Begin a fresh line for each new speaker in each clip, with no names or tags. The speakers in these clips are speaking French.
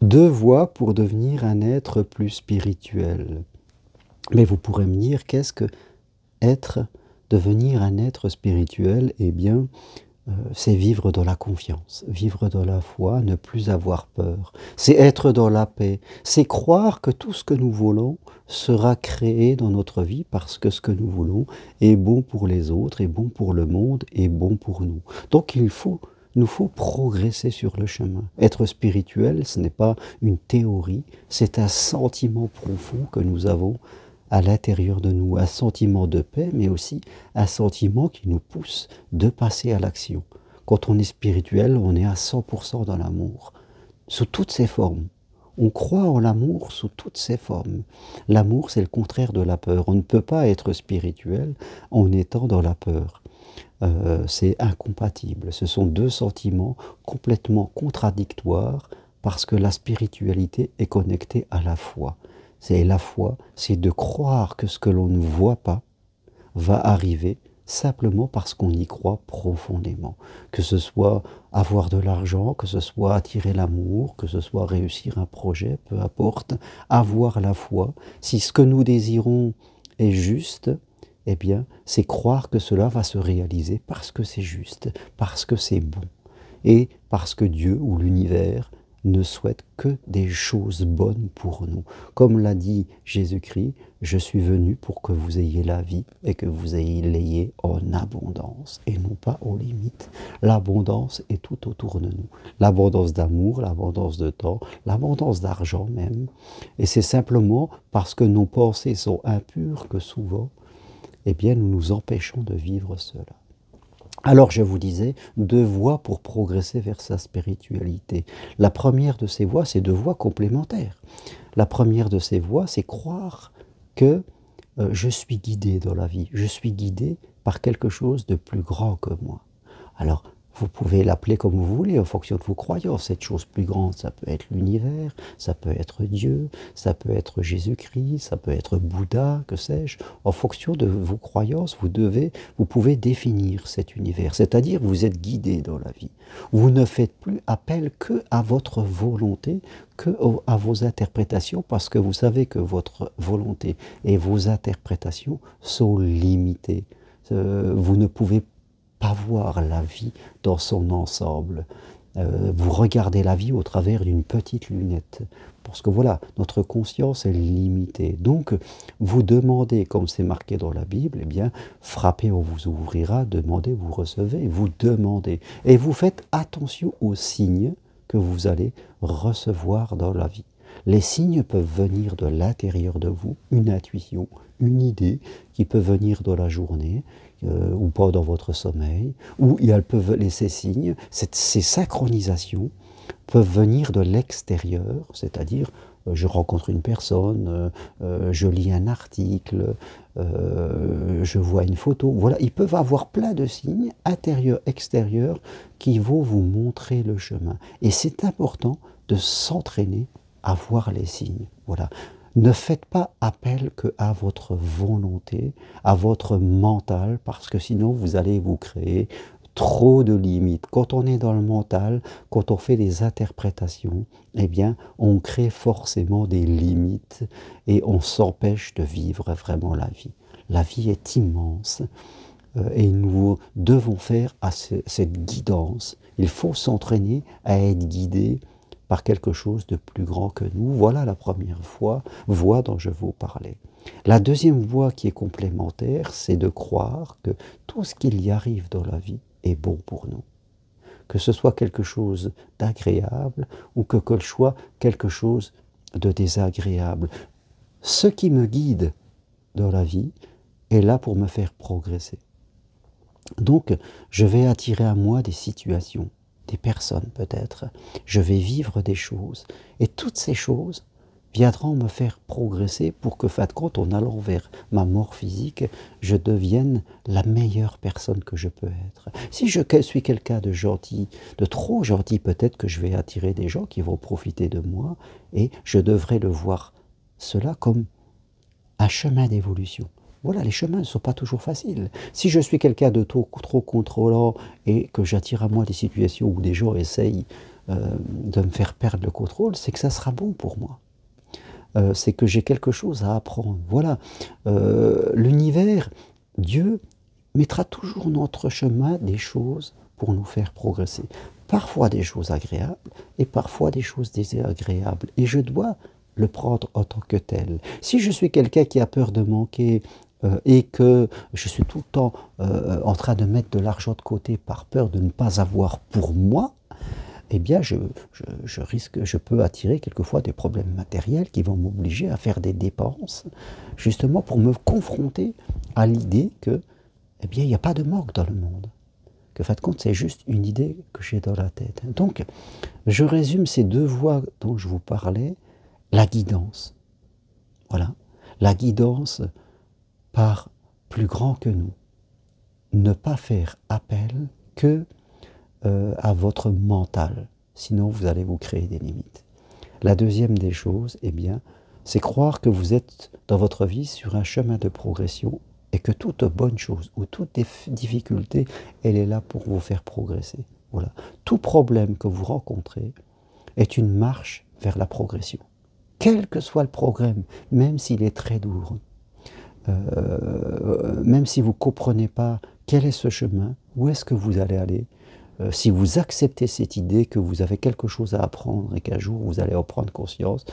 Deux voies pour devenir un être plus spirituel. Mais vous pourrez me dire, qu'est-ce que devenir un être spirituel? Eh bien, c'est vivre dans la confiance, vivre dans la foi, ne plus avoir peur. C'est être dans la paix, c'est croire que tout ce que nous voulons sera créé dans notre vie parce que ce que nous voulons est bon pour les autres, est bon pour le monde, est bon pour nous. Donc nous faut progresser sur le chemin. Être spirituel, ce n'est pas une théorie, c'est un sentiment profond que nous avons à l'intérieur de nous, un sentiment de paix, mais aussi un sentiment qui nous pousse de passer à l'action. Quand on est spirituel, on est à 100% dans l'amour, sous toutes ses formes. On croit en l'amour sous toutes ses formes. L'amour, c'est le contraire de la peur. On ne peut pas être spirituel en étant dans la peur. C'est incompatible. Ce sont deux sentiments complètement contradictoires parce que la spiritualité est connectée à la foi. C'est la foi, c'est de croire que ce que l'on ne voit pas va arriver simplement parce qu'on y croit profondément. Que ce soit avoir de l'argent, que ce soit attirer l'amour, que ce soit réussir un projet, peu importe, avoir la foi. Si ce que nous désirons est juste, eh bien, c'est croire que cela va se réaliser parce que c'est juste, parce que c'est bon, et parce que Dieu ou l'univers ne souhaite que des choses bonnes pour nous. Comme l'a dit Jésus-Christ, je suis venu pour que vous ayez la vie et que vous l'ayez en abondance et non pas aux limites. L'abondance est tout autour de nous. L'abondance d'amour, l'abondance de temps, l'abondance d'argent même. Et c'est simplement parce que nos pensées sont impures que souvent, eh bien, nous nous empêchons de vivre cela. Alors je vous disais, deux voies pour progresser vers sa spiritualité. La première de ces voies, c'est deux voies complémentaires. La première de ces voies, c'est croire que je suis guidé dans la vie. Je suis guidé par quelque chose de plus grand que moi. Alors, vous pouvez l'appeler comme vous voulez, en fonction de vos croyances. Cette chose plus grande, ça peut être l'univers, ça peut être Dieu, ça peut être Jésus-Christ, ça peut être Bouddha, que sais-je. En fonction de vos croyances, vous pouvez définir cet univers. C'est-à-dire, vous êtes guidé dans la vie. Vous ne faites plus appel que à votre volonté, que à vos interprétations, parce que vous savez que votre volonté et vos interprétations sont limitées. Vous ne pouvez pas voir la vie dans son ensemble. Vous regardez la vie au travers d'une petite lunette. Parce que voilà, notre conscience est limitée. Donc, vous demandez, comme c'est marqué dans la Bible, eh bien, frappez, on vous ouvrira, demandez, vous recevez, vous demandez. Et vous faites attention aux signes que vous allez recevoir dans la vie. Les signes peuvent venir de l'intérieur de vous, une intuition, une idée qui peut venir dans la journée ou pendant votre sommeil, ou elles peuvent laisser signe. Ces synchronisations peuvent venir de l'extérieur, c'est-à-dire je rencontre une personne, je lis un article, je vois une photo. Voilà, ils peuvent avoir plein de signes intérieurs, extérieurs qui vont vous montrer le chemin. Et c'est important de s'entraîner à voir les signes. Voilà. Ne faites pas appel qu'à votre volonté, à votre mental, parce que sinon vous allez vous créer trop de limites. Quand on est dans le mental, quand on fait des interprétations, eh bien, on crée forcément des limites et on s'empêche de vivre vraiment la vie. La vie est immense et nous devons faire cette guidance. Il faut s'entraîner à être guidé par quelque chose de plus grand que nous. Voilà la première voie dont je vous parlais. La deuxième voie qui est complémentaire, c'est de croire que tout ce qu'il y arrive dans la vie est bon pour nous. Que ce soit quelque chose d'agréable ou que ce soit quelque chose de désagréable. Ce qui me guide dans la vie est là pour me faire progresser. Donc, je vais attirer à moi des situations, des personnes peut-être, je vais vivre des choses, et toutes ces choses viendront me faire progresser pour que, fin de compte, en allant vers ma mort physique, je devienne la meilleure personne que je peux être. Si je suis quelqu'un de gentil, de trop gentil, peut-être que je vais attirer des gens qui vont profiter de moi, et je devrais le voir cela comme un chemin d'évolution. Voilà, les chemins ne sont pas toujours faciles. Si je suis quelqu'un de trop contrôlant et que j'attire à moi des situations où des gens essayent de me faire perdre le contrôle, c'est que ça sera bon pour moi. C'est que j'ai quelque chose à apprendre. Voilà. L'univers, Dieu, mettra toujours notre chemin des choses pour nous faire progresser. Parfois des choses agréables et parfois des choses désagréables. Et je dois le prendre en tant que tel. Si je suis quelqu'un qui a peur de manquer et que je suis tout le temps en train de mettre de l'argent de côté par peur de ne pas avoir pour moi, eh bien, je peux attirer quelquefois des problèmes matériels qui vont m'obliger à faire des dépenses, justement pour me confronter à l'idée que, eh bien, il n'y a pas de manque dans le monde. Que, en fin de compte, c'est juste une idée que j'ai dans la tête. Donc, je résume ces deux voies dont je vous parlais, la guidance. Voilà, la guidance par plus grand que nous. Ne pas faire appel que à votre mental, sinon vous allez vous créer des limites. La deuxième des choses, eh bien, c'est croire que vous êtes dans votre vie sur un chemin de progression et que toute bonne chose ou toute difficulté, elle est là pour vous faire progresser. Voilà. Tout problème que vous rencontrez est une marche vers la progression. Quel que soit le problème, même s'il est très douloureux, même si vous ne comprenez pas quel est ce chemin, où est-ce que vous allez aller, si vous acceptez cette idée que vous avez quelque chose à apprendre et qu'un jour vous allez en prendre conscience,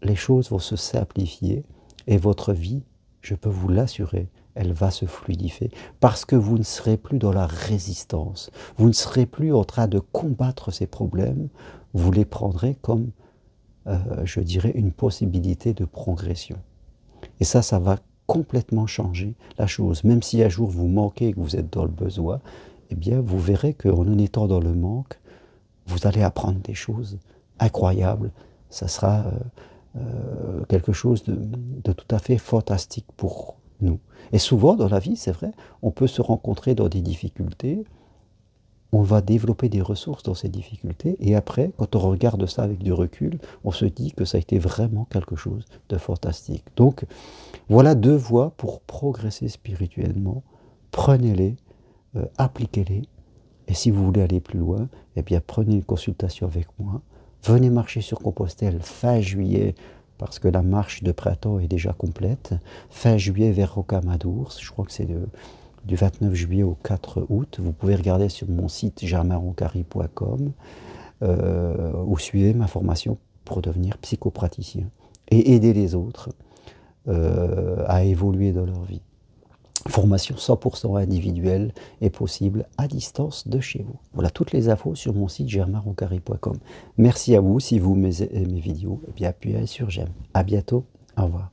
les choses vont se simplifier et votre vie, je peux vous l'assurer, elle va se fluidifier parce que vous ne serez plus dans la résistance, vous ne serez plus en train de combattre ces problèmes, vous les prendrez comme, je dirais, une possibilité de progression. Et ça va complètement changer la chose. Même si un jour vous manquez et que vous êtes dans le besoin, eh bien, vous verrez qu'en étant dans le manque, vous allez apprendre des choses incroyables. Ça sera quelque chose de tout à fait fantastique pour nous. Et souvent, dans la vie, c'est vrai, on peut se rencontrer dans des difficultés, on va développer des ressources dans ces difficultés, et après, quand on regarde ça avec du recul, on se dit que ça a été vraiment quelque chose de fantastique. Donc, voilà deux voies pour progresser spirituellement. Prenez-les, appliquez-les, et si vous voulez aller plus loin, eh bien prenez une consultation avec moi. Venez marcher sur Compostelle fin juillet, parce que la marche de printemps est déjà complète. Fin juillet vers Rocamadour, je crois que c'est du 29 juillet au 4 août. Vous pouvez regarder sur mon site germainroncari.com ou suivez ma formation pour devenir psychopraticien et aider les autres à évoluer dans leur vie. Formation 100% individuelle est possible à distance de chez vous. Voilà toutes les infos sur mon site germainroncari.com. Merci à vous. Si vous aimez mes vidéos, eh bien appuyez sur j'aime. À bientôt. Au revoir.